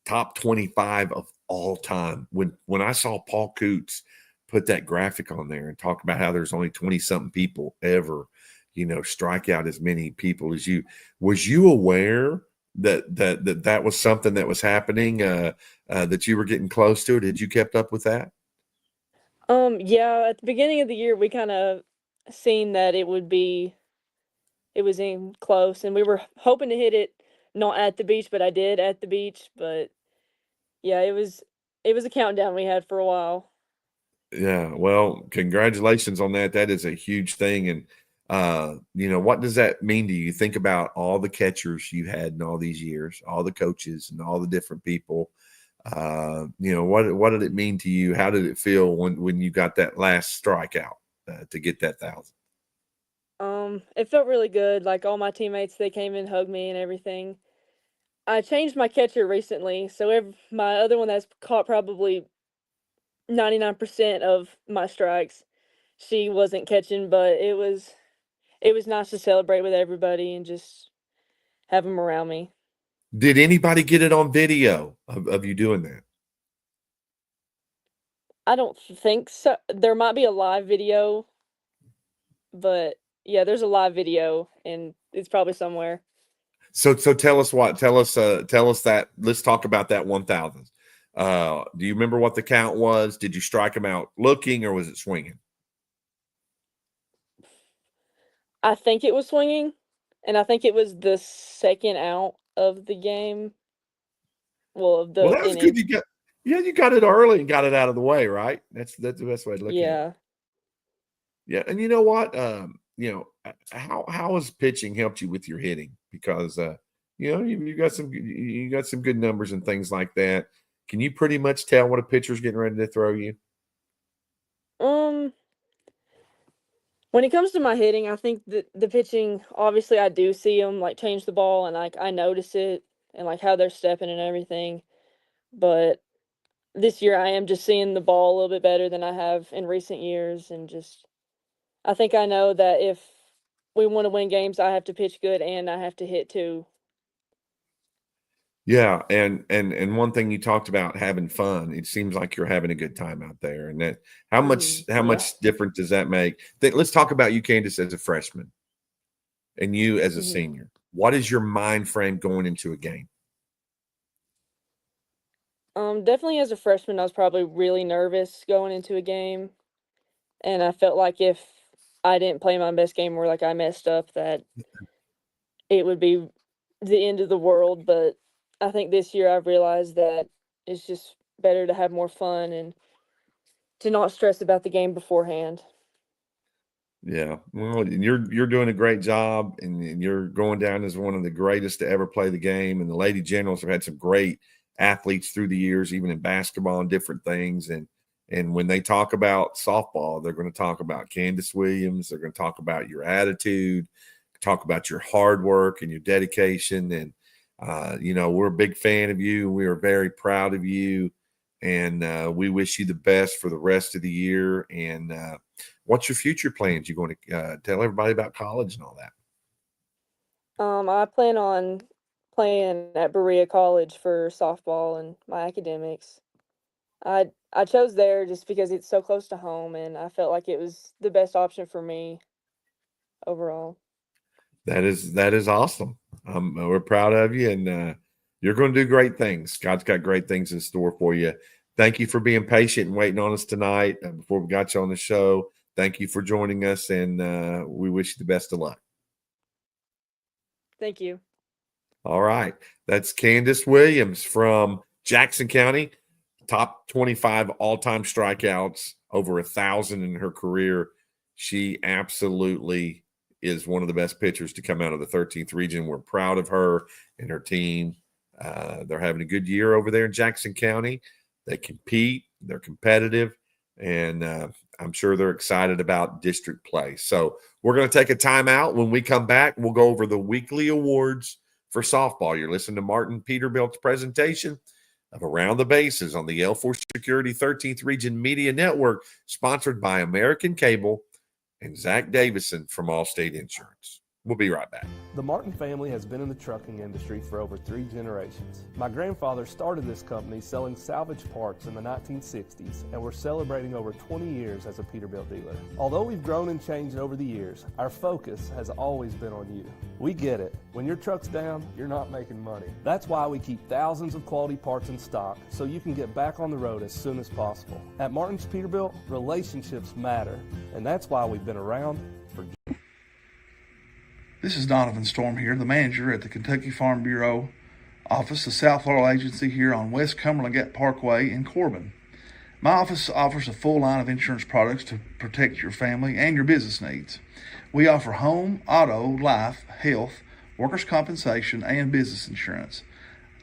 Top 25 of all time. When I saw Paul Coots put that graphic on there and talk about how there's only 20 something people ever, strike out as many people as you. Was you aware that was something that was happening? That you were getting close to it? Had you kept up with that? Yeah, at the beginning of the year, we kind of seen that it was in close, and we were hoping to hit it not at the beach, but I did at the beach. But yeah, it was a countdown we had for a while. Yeah, well, congratulations on that. That is a huge thing. And what does that mean to you? Think about all the catchers you had in all these years, all the coaches and all the different people. What did it mean to you? How did it feel when you got that last strikeout to get that 1,000? It felt really good. Like all my teammates, they came and hugged me and everything. I changed my catcher recently, so my other one that's caught probably 99% of my strikes, she wasn't catching, but it was nice to celebrate with everybody and just have them around me. Did anybody get it on video of you doing that? I don't think so. There might be a live video, but yeah, there's a live video and it's probably somewhere. So tell us that. Let's talk about that 1,000. Do you remember what the count was? Did you strike him out looking or was it swinging? I think it was swinging, and I think it was the second out of the game. Well, of Well, the that was good. inning. You got it early and got it out of the way, right? That's the best way to look at it. Yeah. Yeah, and you know what? How has pitching helped you with your hitting? Because you got some good numbers and things like that. Can you pretty much tell what a pitcher's getting ready to throw you? Um, when it comes to my hitting, I think that the pitching, obviously, I do see them like change the ball, and like I notice it and like how they're stepping and everything. But this year, I am just seeing the ball a little bit better than I have in recent years, and just I think I know that if we want to win games, I have to pitch good and I have to hit too. Yeah, and one thing you talked about having fun. It seems like you're having a good time out there, and that how Yeah. much difference does that make? Let's talk about you, Candace, as a freshman, and you as a Hmm. senior. What is your mind frame going into a game? Definitely as a freshman, I was probably really nervous going into a game, and I felt like if I didn't play my best game or like I messed up, that it would be the end of the world. But I think this year I've realized that it's just better to have more fun and to not stress about the game beforehand. Yeah, well, you're doing a great job, and you're going down as one of the greatest to ever play the game. And the Lady Generals have had some great athletes through the years, even in basketball and different things. And when they talk about softball, they're going to talk about Candace Williams. They're going to talk about your attitude, talk about your hard work and your dedication. And we're a big fan of you. We are very proud of you, and we wish you the best for the rest of the year. And what's your future plans? You going to tell everybody about college and all that? I plan on playing at Berea College for softball and my academics. I chose there just because it's so close to home, and I felt like it was the best option for me overall. That is awesome. We're proud of you, and you're going to do great things. God's got great things in store for you. thank you for being patient and waiting on us tonight before we got you on the show. Thank you for joining us, and we wish you the best of luck. Thank you. All right. That's Candace Williams from Jackson County, top 25 all-time strikeouts, over 1,000 in her career. She absolutely is one of the best pitchers to come out of the 13th region. We're proud of her and her team. They're having a good year over there in Jackson County. They compete, they're competitive, and I'm sure they're excited about district play. So we're going to take a timeout. When we come back, we'll go over the weekly awards for softball. You're listening to Martin Peterbilt's presentation of Around the Bases on the L4 Security 13th Region Media Network, sponsored by American Cable and Zach Davison from Allstate Insurance. We'll be right back. The Martin family has been in the trucking industry for over 3 generations. My grandfather started this company selling salvage parts in the 1960s, and we're celebrating over 20 years as a Peterbilt dealer. Although we've grown and changed over the years, our focus has always been on you. We get it. When your truck's down, you're not making money. That's why we keep thousands of quality parts in stock so you can get back on the road as soon as possible. At Martin's Peterbilt, relationships matter, and that's why we've been around for years. This is Donovan Storm here, the manager at the Kentucky Farm Bureau office, the South Laurel Agency here on West Cumberland Gap Parkway in Corbin. My office offers a full line of insurance products to protect your family and your business needs. We offer home, auto, life, health, workers' compensation, and business insurance.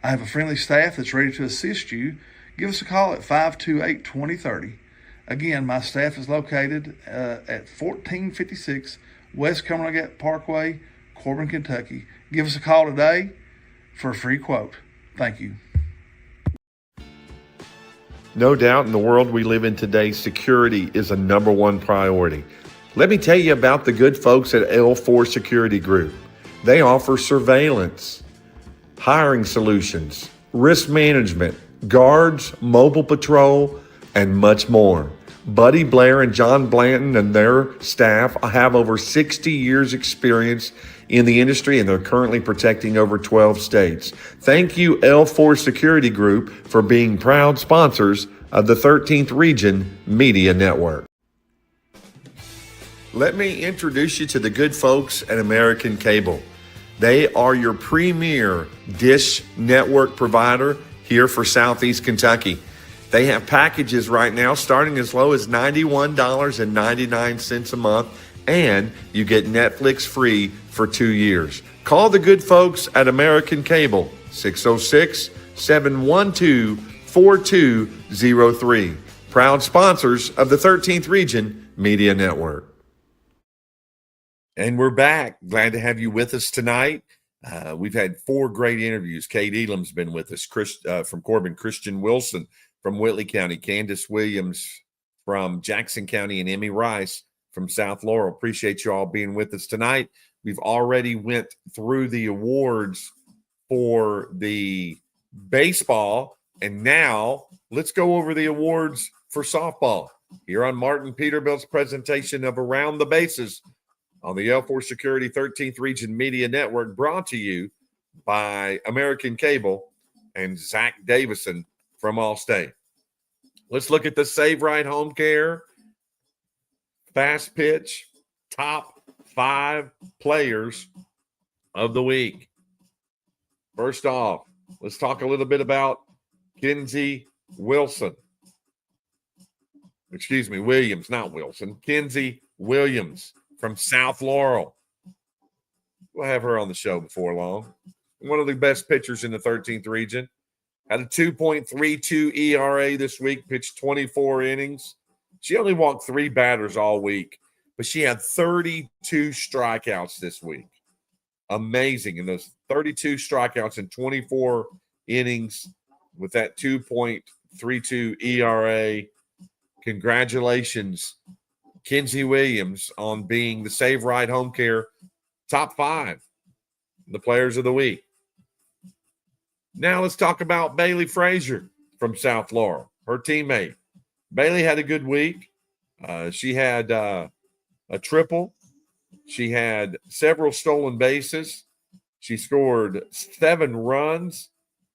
I have a friendly staff that's ready to assist you. Give us a call at 528-2030. Again, my staff is located at 1456 West Cumberland Gap Parkway, Corbin, Kentucky. Give us a call today for a free quote. Thank you. No doubt in the world we live in today, security is a number one priority. Let me tell you about the good folks at L4 Security Group. They offer surveillance, hiring solutions, risk management, guards, mobile patrol, and much more. Buddy Blair and John Blanton and their staff have over 60 years experience in the industry, and they're currently protecting over 12 states. Thank you, L4 Security Group, for being proud sponsors of the 13th Region Media Network. Let me introduce you to the good folks at American Cable. They are your premier dish network provider here for Southeast Kentucky. They have packages right now starting as low as $91.99 a month, and you get Netflix free for 2 years. Call the good folks at American Cable, 606-712-4203. Proud sponsors of the 13th Region Media Network. And we're back. Glad to have you with us tonight. We've had 4 great interviews. Kate Elam's been with us, from Corbin, Christian Wilson from Whitley County, Candace Williams from Jackson County, and Emmy Rice from South Laurel. Appreciate you all being with us tonight. We've already went through the awards for the baseball, and now let's go over the awards for softball here on Martin Peterbilt's presentation of Around the Bases on the L4 Security 13th Region Media Network, brought to you by American Cable and Zach Davison from Allstate. Let's look at the Save Right Home Care Fast Pitch top 5 players of the week. First off, let's talk a little bit about Kenzie Williams, not Wilson. Kenzie Williams from South Laurel. We'll have her on the show before long. One of the best pitchers in the 13th region. Had a 2.32 ERA this week, pitched 24 innings. She only walked 3 batters all week, but she had 32 strikeouts this week. Amazing. And those 32 strikeouts in 24 innings with that 2.32 ERA. Congratulations, Kenzie Williams, on being the Save Right Home Care top 5, the players of the week. Now let's talk about Bailey Frazier from South Laurel, her teammate. Bailey had a good week. She had a triple. She had several stolen bases. She scored 7 runs.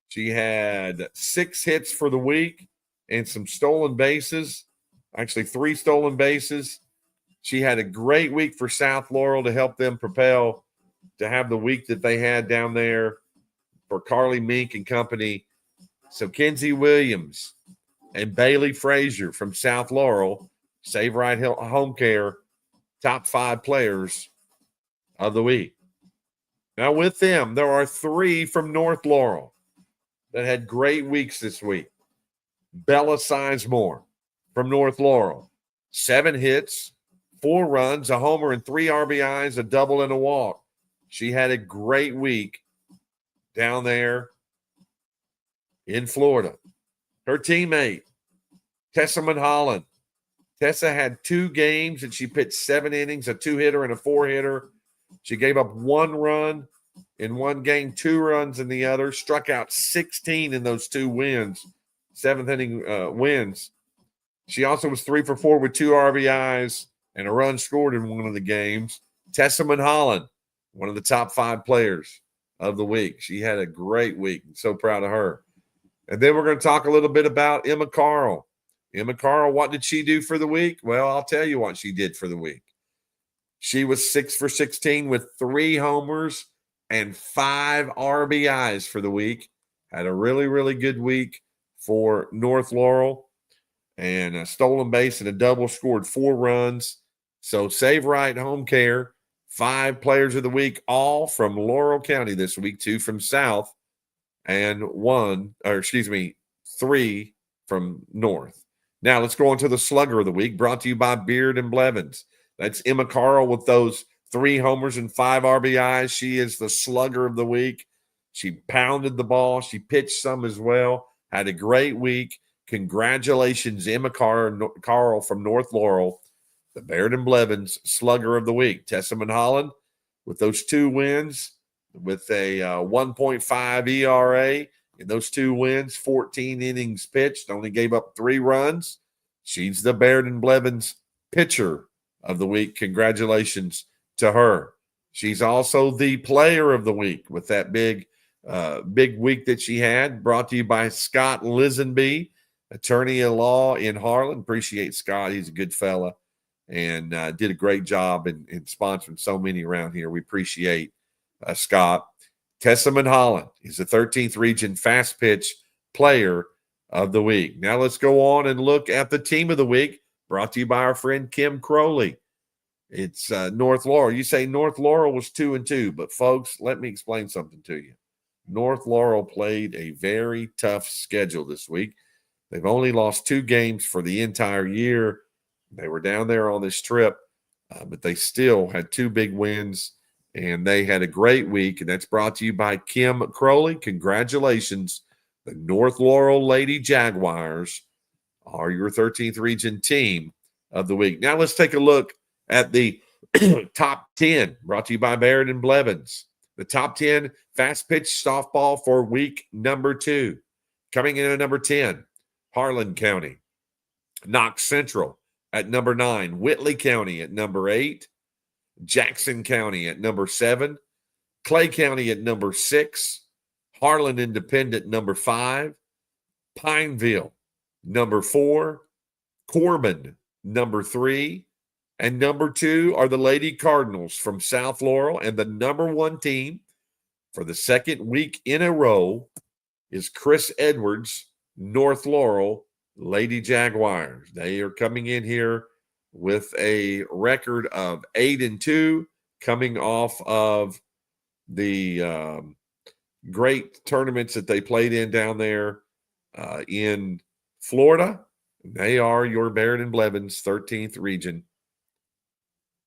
She had 6 hits for the week. and some stolen bases, actually 3 stolen bases. She had a great week for South Laurel to help them propel to have the week that they had down there for Carly Mink and company. So Kenzie Williams and Bailey Frazier from South Laurel, Save Right Home Care, top 5 players of the week. Now with them, there are 3 from North Laurel that had great weeks this week. Bella Sizemore from North Laurel, 7 hits, 4 runs, a homer, and 3 RBIs, a double and a walk. She had a great week down there in Florida. Her teammate, Tessa Holland. Tessa had 2 games and she pitched 7 innings, a 2-hitter and a 4-hitter. She gave up 1 run in one game, 2 runs in the other, struck out 16 in those 2 wins, 7th inning wins. She also was 3 for 4 with 2 RBIs and a run scored in one of the games. Tessa Holland, one of the top 5 players of the week. She had a great week. I'm so proud of her. And then we're going to talk a little bit about Emma Carl. Emma Carl, what did she do for the week? Well, I'll tell you what she did for the week. She was 6 for 16 with 3 homers and 5 RBIs for the week. Had a really, really good week for North Laurel. And a stolen base and a double, scored 4 runs. So Save Right Home Care, 5 players of the week, all from Laurel County this week, 2 from South and 3 from North. Now let's go on to the Slugger of the Week, brought to you by Beard and Blevins. That's Emma Carl with those 3 homers and 5 RBIs. She is the Slugger of the Week. She pounded the ball. She pitched some as well. Had a great week. Congratulations, Emma Carl from North Laurel, the Baird and Blevins Slugger of the Week. Tessa Holland with those 2 wins, with a 1.5 ERA in those 2 wins, 14 innings pitched, only gave up 3 runs. She's the Baird and Blevins Pitcher of the Week. Congratulations to her. She's also the Player of the Week with that big week that she had, brought to you by Scott Lisenby, attorney at law in Harlan. Appreciate Scott. He's a good fella and did a great job in sponsoring so many around here. We appreciate Scott. Tessa Holland is the 13th Region Fast Pitch Player of the Week. Now let's go on and look at the Team of the Week, brought to you by our friend Kim Crowley. It's North Laurel. You say North Laurel was 2-2, but folks, let me explain something to you. North Laurel played a very tough schedule this week. They've only lost 2 games for the entire year. They were down there on this trip, but they still had 2 big wins, and they had a great week, and that's brought to you by Kim Crowley. Congratulations. The North Laurel Lady Jaguars are your 13th Region Team of the Week. Now let's take a look at the top 10, brought to you by Baird and Blevins. The top 10 fast pitch softball for week number 2. Coming in at number 10, Harlan County. Knox Central at number 9. Whitley County at number 8. Jackson County at number 7. Clay County at number 6. Harlan Independent number 5. Pineville number 4. Corbin number 3. And number 2 are the Lady Cardinals from South Laurel. And the number 1 team for the second week in a row is Chris Edwards, North Laurel Lady Jaguars. They are coming in here with a record of 8-2, coming off of the great tournaments that they played in down there in Florida. They are your Baird and Blevins 13th Region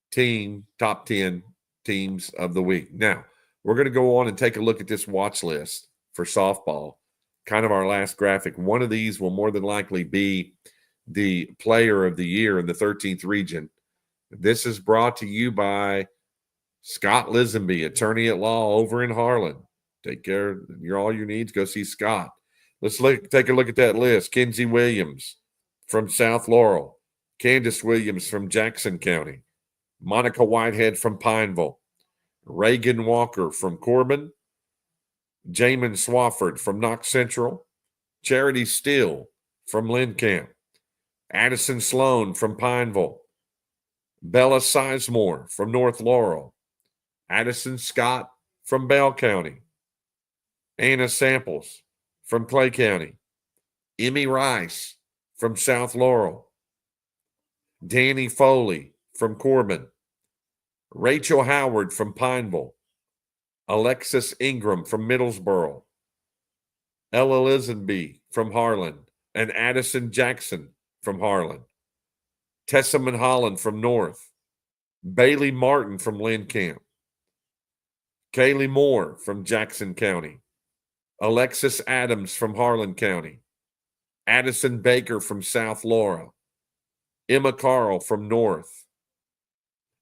team, top 10 teams of the week. Now, we're going to go on and take a look at this watch list for softball, kind of our last graphic. One of these will more than likely be the Player of the Year in the 13th Region. This is brought to you by Scott Lisenby, attorney at law over in Harlan. Take care of all your needs. Go see Scott. Let's take a look at that list. Kenzie Williams from South Laurel. Candace Williams from Jackson County. Monica Whitehead from Pineville. Reagan Walker from Corbin. Jamin Swafford from Knox Central. Charity Steele from Lincamp. Addison Sloan from Pineville. Bella Sizemore from North Laurel. Addison Scott from Bell County. Anna Samples from Clay County. Emmy Rice from South Laurel. Danny Foley from Corbin. Rachel Howard from Pineville. Alexis Ingram from Middlesboro. Ella Lisenby from Harlan. And Addison Jackson from Harlan. Tessamon Holland from North. Bailey Martin from Lincamp. Kaylee Moore from Jackson County. Alexis Adams from Harlan County. Addison Baker from South Laurel. Emma Carl from North.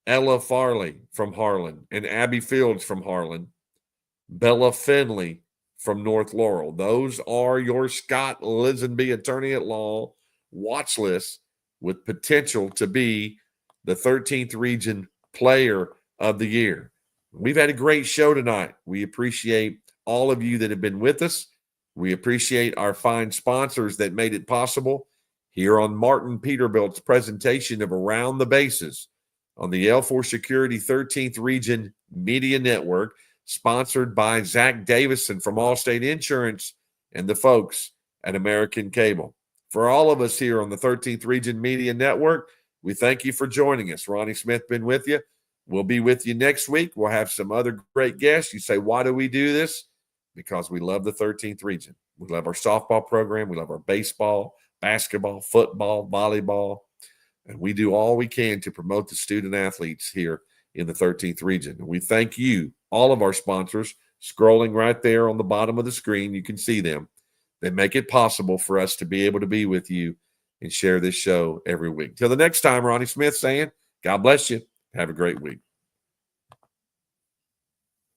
Ella Farley from Harlan. And Abby Fields from Harlan. Bella Finley from North Laurel. Those are your Scott Lisenby Attorney at Law watch list with potential to be the 13th Region Player of the Year. We've had a great show tonight. We appreciate all of you that have been with us. We appreciate our fine sponsors that made it possible here on Martin Peterbilt's presentation of Around the Bases on the L4 Security 13th Region Media Network, sponsored by Zach Davison from Allstate Insurance and the folks at American Cable. For all of us here on the 13th Region Media Network, we thank you for joining us. Ronnie Smith been with you. We'll be with you next week. We'll have some other great guests. You say, why do we do this? Because we love the 13th Region. We love our softball program. We love our baseball, basketball, football, volleyball. And we do all we can to promote the student athletes here in the 13th Region. And we thank you, all of our sponsors, scrolling right there on the bottom of the screen. You can see them. They make it possible for us to be able to be with you and share this show every week. Till the next time, Ronnie Smith saying, God bless you. Have a great week.